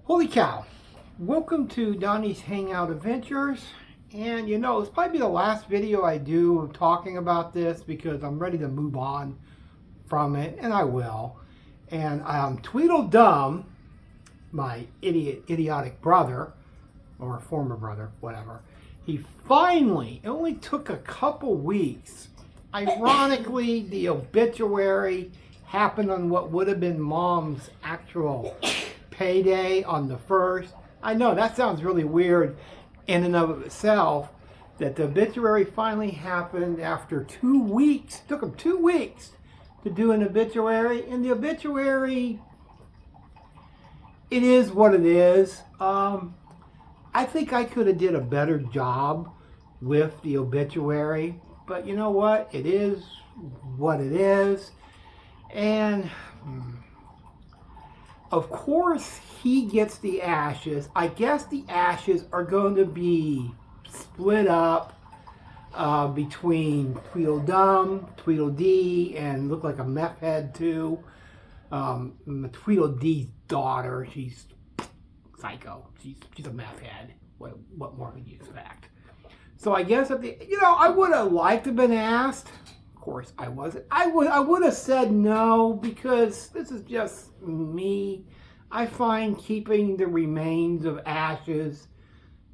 Holy cow. Welcome to Donnie's Hangout Adventures. And it's probably the last video I do talking about this because I'm ready to move on from it, and I will. And Tweedledum, my idiotic brother, or former brother, whatever, he finally, it only took a couple weeks. Ironically, the obituary happened on what would have been Mom's actual payday on the 1st. I know that sounds really weird in and of itself, that the obituary finally happened after 2 weeks. It took them 2 weeks to do an obituary, and the obituary, it is what it is. I think I could have did a better job with the obituary, but you know what? It is what it is. And of course, he gets the ashes. I guess the ashes are going to be split up between Tweedledum, Tweedledee, and look like a meth head too. Tweedledee's daughter, she's psycho. She's a meth head. What more could you expect? So I guess I would have liked to have been asked. Of course, I wasn't. I would have said no because this is just me. I find keeping the remains of ashes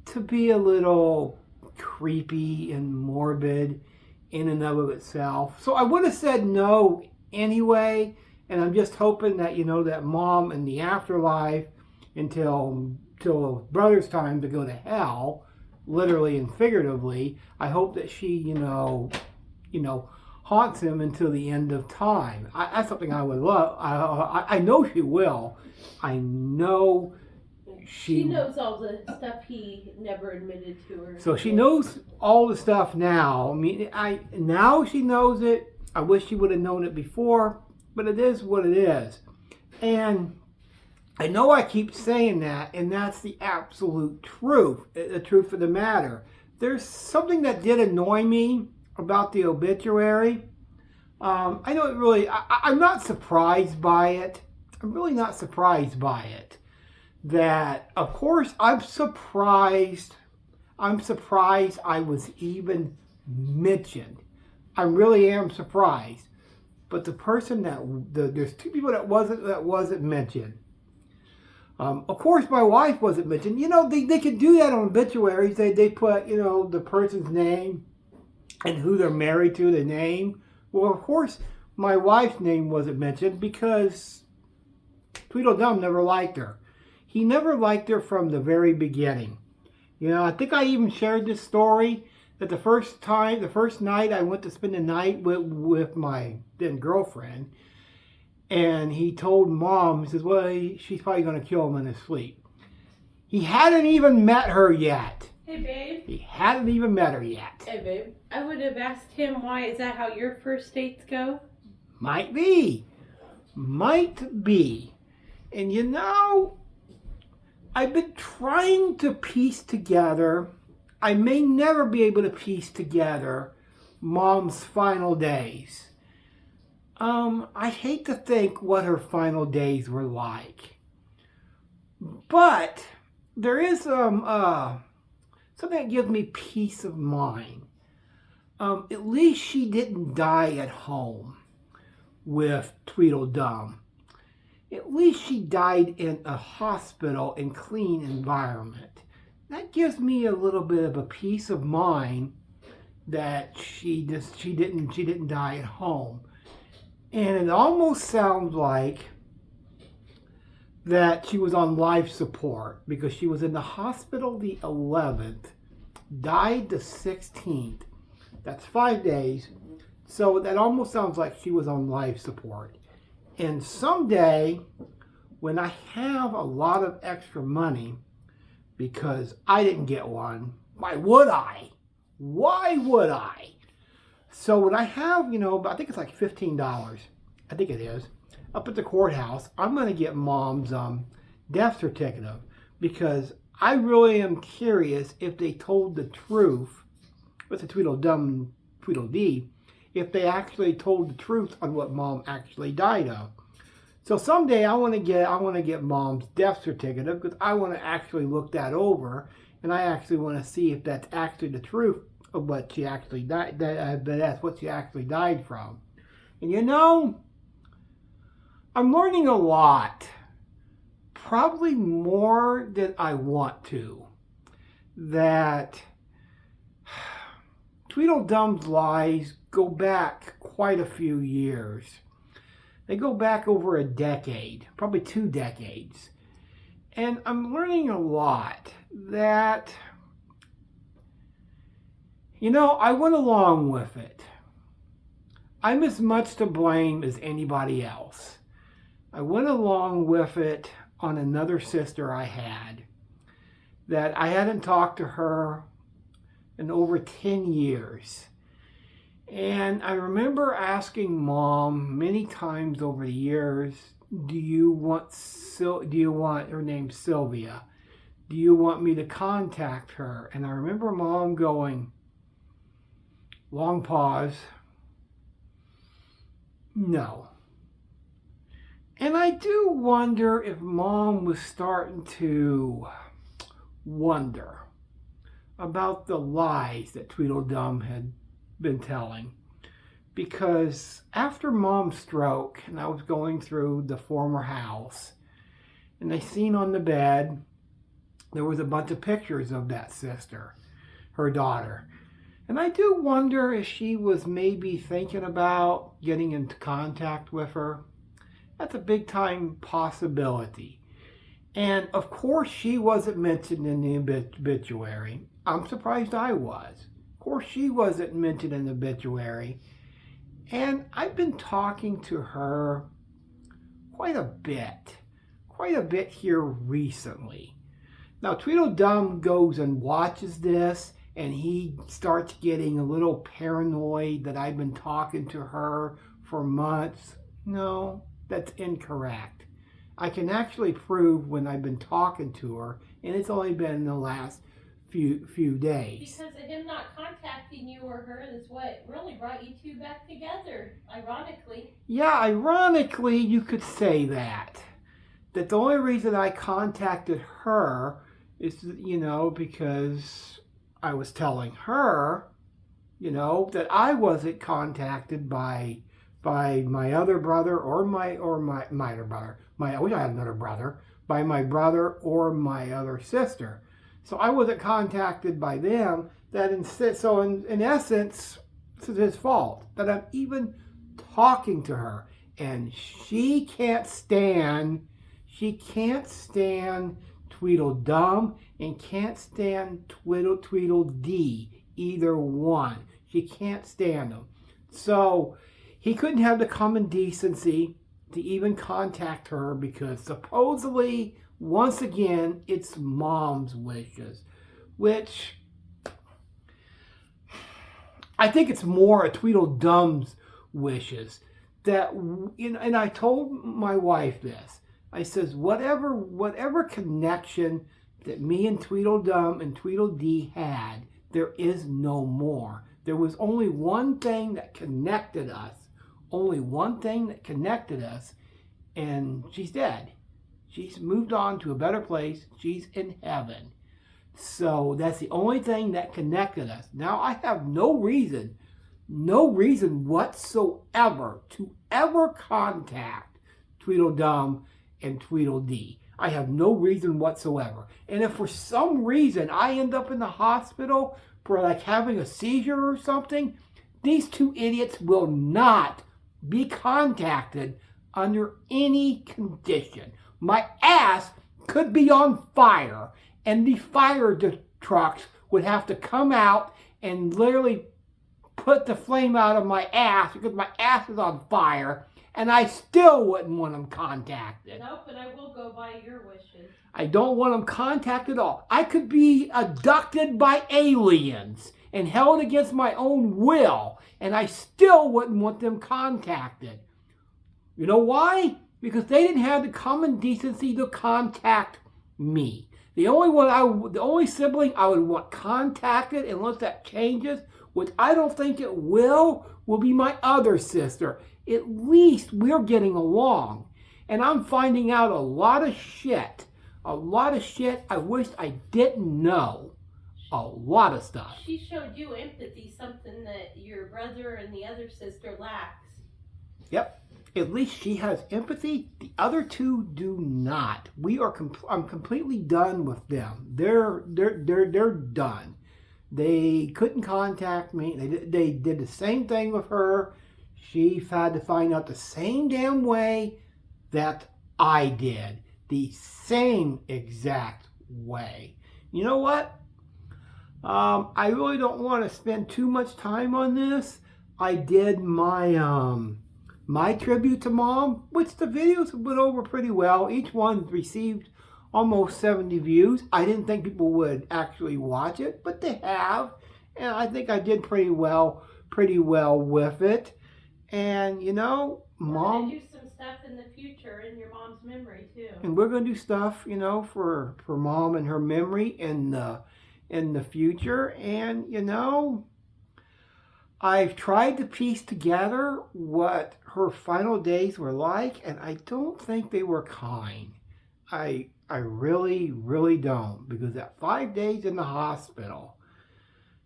to be a little creepy and morbid in and of itself. So I would have said no anyway, and I'm just hoping that that Mom in the afterlife, until brother's time to go to hell, literally and figuratively, I hope that she haunts him until the end of time. That's something I would love. I know she will. I know she knows all the stuff he never admitted to her. So she knows all the stuff now. I mean, now she knows it. I wish she would have known it before, but it is what it is. And I know I keep saying that, and that's the absolute truth, the truth of the matter. There's something that did annoy me about the obituary. I know it really, I'm not surprised by it. I'm really not surprised by it. That, of course, I'm surprised I was even mentioned. I really am surprised. But the person there's two people that wasn't mentioned. Of course, my wife wasn't mentioned. They could do that on obituaries. They put, the person's name and who they're married to, the name. Well, of course, my wife's name wasn't mentioned because Tweedledum never liked her. He never liked her from the very beginning. I think I even shared this story that the first night I went to spend the night with my then girlfriend, and he told Mom, he says, well, she's probably going to kill him in his sleep. He hadn't even met her yet. Hey, babe. He hadn't even met her yet. Hey, babe. I would have asked him, why is that how your first dates go? Might be. And I've been trying to piece together, I may never be able to piece together Mom's final days. I hate to think what her final days were like. But there is something that gives me peace of mind. At least she didn't die at home with Tweedledum. At least she died in a hospital and clean environment. That gives me a little bit of a peace of mind that she didn't die at home. And it almost sounds like that she was on life support because she was in the hospital the 11th, died the 16th. That's 5 days. So that almost sounds like she was on life support. And someday, when I have a lot of extra money, because I didn't get one, why would I? So when I have, I think it's like $15, I think it is, up at the courthouse, I'm going to get Mom's death certificate because I really am curious if they told the truth with the Tweedledum, Tweedledee, if they actually told the truth on what Mom actually died of. So someday I want to get Mom's death certificate because I want to actually look that over, and I actually want to see if that's actually the truth of what she actually died. That's what she actually died from. And you know, I'm learning a lot, probably more than I want to, that Tweedledum's lies go back quite a few years. They go back over a decade, probably 2 decades. And I'm learning a lot that, you know, I went along with it. I'm as much to blame as anybody else. I went along with it on another sister I had, that I hadn't talked to her in over 10 years. And I remember asking Mom many times over the years, do you want her name Sylvia? Do you want me to contact her? And I remember Mom going, long pause, no. And I do wonder if Mom was starting to wonder about the lies that Tweedledum had been telling. Because after Mom's stroke, and I was going through the former house, and I seen on the bed there was a bunch of pictures of that sister, her daughter. And I do wonder if she was maybe thinking about getting into contact with her. That's a big time possibility. And of course she wasn't mentioned in the obituary. I'm surprised I was. Of course she wasn't mentioned in the obituary. And I've been talking to her quite a bit here recently. Now Tweedledum goes and watches this, and he starts getting a little paranoid that I've been talking to her for months. No, that's incorrect. I can actually prove when I've been talking to her, and it's only been in the last few days. Because of him not contacting you or her is what really brought you two back together, ironically. Yeah, ironically, you could say that. That the only reason I contacted her is, because I was telling her, that I wasn't contacted by my other brother or my other brother. I wish I had another brother. By my brother or my other sister. So I wasn't contacted by them. So in essence, it's his fault that I'm even talking to her, and she can't stand Tweedledum and can't stand Tweedledee, either one. She can't stand them. So he couldn't have the common decency to even contact her because supposedly, once again, it's Mom's wishes, which I think it's more a Tweedledum's wishes. That, and I told my wife this. I says, whatever connection that me and Tweedledum and Tweedledee had, there is no more. There was only one thing that connected us. Only one thing that connected us, and she's dead. She's moved on to a better place. She's in heaven. So that's the only thing that connected us. Now I have no reason whatsoever to ever contact Tweedledum and Tweedledee. I have no reason whatsoever. And if for some reason I end up in the hospital for like having a seizure or something, these two idiots will not be contacted under any condition. My ass could be on fire, and the fire trucks would have to come out and literally put the flame out of my ass because my ass is on fire, and I still wouldn't want them contacted. Nope, but I will go by your wishes. I don't want them contacted at all. I could be abducted by aliens and held against my own will, and I still wouldn't want them contacted. You know why? Because they didn't have the common decency to contact me. The only sibling I would want contacted, unless that changes, which I don't think it will be my other sister. At least we're getting along. And I'm finding out a lot of shit. A lot of shit I wish I didn't know. A lot of stuff. She showed you empathy, something that your brother and the other sister lacks. Yep. At least she has empathy. The other two do not. I'm completely done with them. They're done. They couldn't contact me. They did the same thing with her. She had to find out the same damn way that I did. The same exact way. You know what? I really don't want to spend too much time on this. I did my tribute to Mom, which the videos went over pretty well. Each one received almost 70 views. I didn't think people would actually watch it, but they have. And I think I did pretty well with it. And you know, Mom, we're gonna do some stuff in the future in your mom's memory too. And we're gonna do stuff, you know, for Mom and her memory in the future. And you know, I've tried to piece together what her final days were like, and I don't think they were kind. I really, really don't, because that 5 days in the hospital,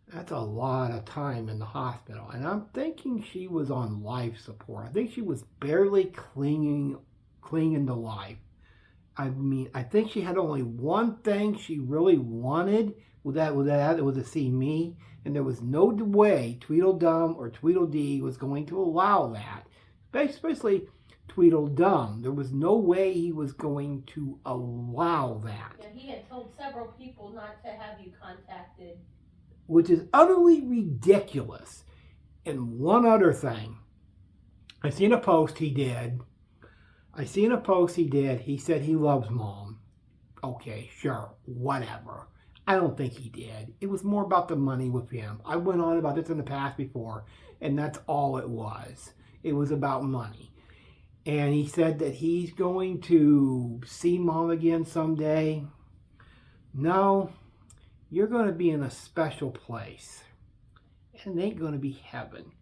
that's a lot of time in the hospital. And I'm thinking she was on life support. I think she was barely clinging to life. I mean, I think she had only one thing she really wanted with that it was to see me. And there was no way Tweedledum or Tweedledee was going to allow that. Especially Tweedledum. There was no way he was going to allow that. Yeah, he had told several people not to have you contacted. Which is utterly ridiculous. And one other thing. I seen a post he did. He said he loves Mom. Okay, sure, whatever. I don't think he did. It was more about the money with him. I went on about this in the past before, and that's all it was. It was about money. And he said that he's going to see Mom again someday. No, you're going to be in a special place. And it ain't going to be heaven.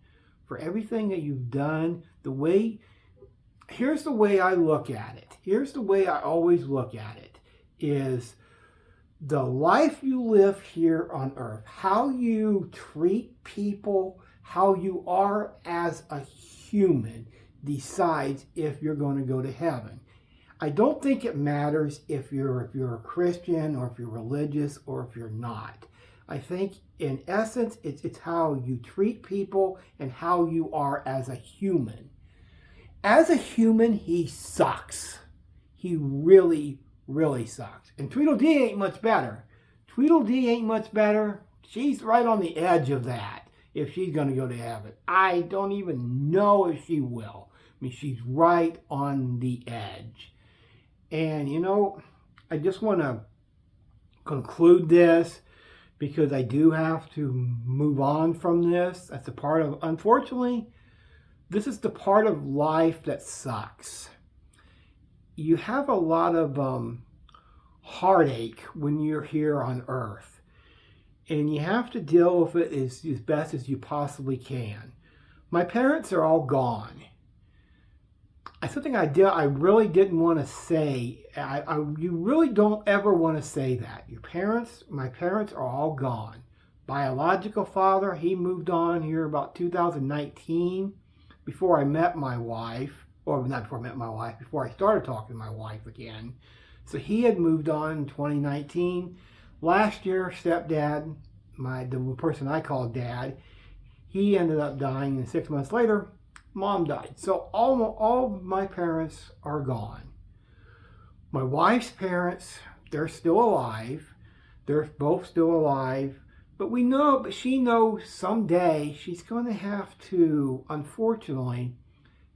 For everything that you've done, here's the way I look at it. Here's the way I always look at it, is the life you live here on earth, how you treat people, how you are as a human, decides if you're going to go to heaven. I don't think it matters if you're a Christian or if you're religious or if you're not. I think in essence it's how you treat people and how you are as a human. As a human, he sucks. He really, really sucks. And Tweedledee ain't much better. She's right on the edge of that, if she's going to go to heaven. I don't even know if she will. I mean, she's right on the edge. And, you know, I just want to conclude this because I do have to move on from this. That's a part of, unfortunately, this is the part of life that sucks. You have a lot of heartache when you're here on earth, and you have to deal with it as best as you possibly can. My parents are all gone. Something I really didn't want to say. You really don't ever want to say that. My parents are all gone. Biological father, he moved on here about 2019, before I met my wife, or not before I met my wife, before I started talking to my wife again. So he had moved on in 2019. Last year, stepdad, the person I called dad, he ended up dying, and 6 months later, Mom died. So all my parents are gone. My wife's parents, they're still alive. They're both still alive. But she knows someday she's going to have to, unfortunately,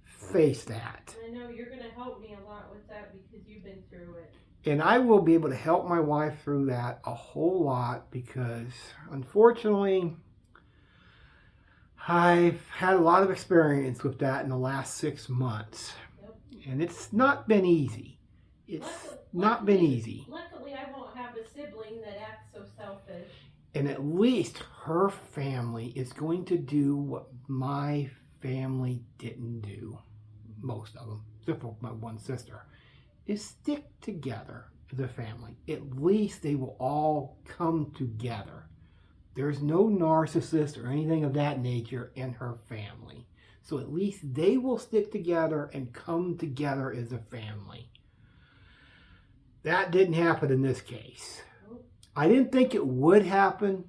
face that. I know you're going to help me a lot with that because you've been through it. And I will be able to help my wife through that a whole lot because, unfortunately, I've had a lot of experience with that in the last 6 months. Yep. And it's not been easy. Luckily, I won't have a sibling that acts so selfish. And at least her family is going to do what my family didn't do. Most of them. except for my one sister, is stick together as a family. At least they will all come together. There's no narcissist or anything of that nature in her family. So at least they will stick together and come together as a family. That didn't happen in this case. I didn't think it would happen,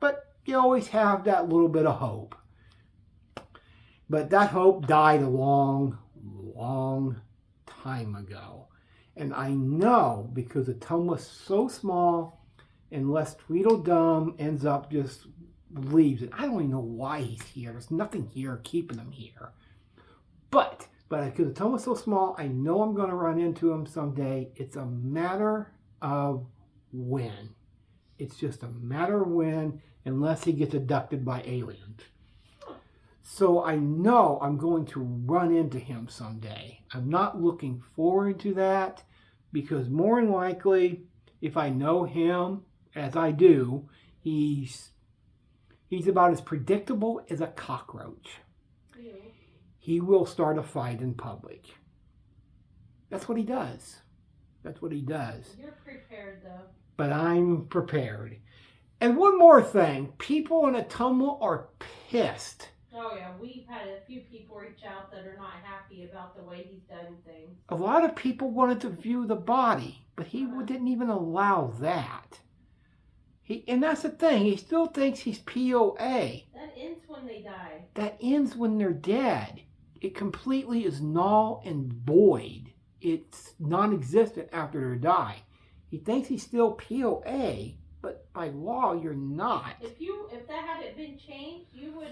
but you always have that little bit of hope. But that hope died a long, long time ago. And I know because the tongue was so small, unless Tweedledum ends up just leaves it. I don't even know why he's here. There's nothing here keeping him here. But because the tongue was so small, I know I'm going to run into him someday. It's a matter of when. It's just a matter of when, unless he gets abducted by aliens. So I know I'm going to run into him someday. I'm not looking forward to that because more than likely, if I know him as I do, he's about as predictable as a cockroach. Ew. He will start a fight in public. That's what he does. That's what he does. You're prepared though. But I'm prepared. And one more thing, people in Ottumwa are pissed. Oh yeah, we've had a few people reach out that are not happy about the way he's done things. A lot of people wanted to view the body, but he didn't even allow that. And that's the thing, he still thinks he's POA. That ends when they die. That ends when they're dead. It completely is null and void. It's non-existent after they die. He thinks he's still POA, but by law you're not. If that hadn't been changed, you would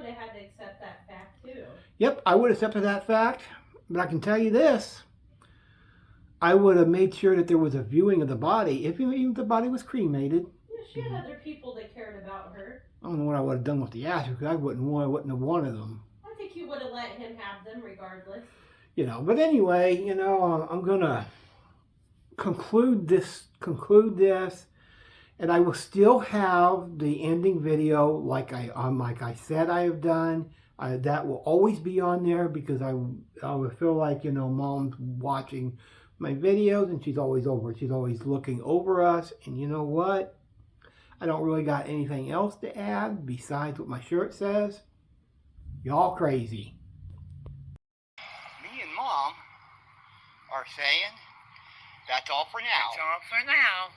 have had to accept that fact too. Yep, I would have accepted that fact, but I can tell you this. I would have made sure that there was a viewing of the body, even if the body was cremated. Yeah, she had other people that cared about her. I don't know what I would have done with the ashes, because I wouldn't have wanted them. I think you would have let him have them regardless. But anyway, I'm going to conclude this, and I will still have the ending video like I said I have done. That will always be on there because I would feel like, Mom's watching my videos and she's always looking over us. And you know what? I don't really got anything else to add besides what my shirt says. Y'all crazy. Me and Mom are saying that's all for now. That's all for now.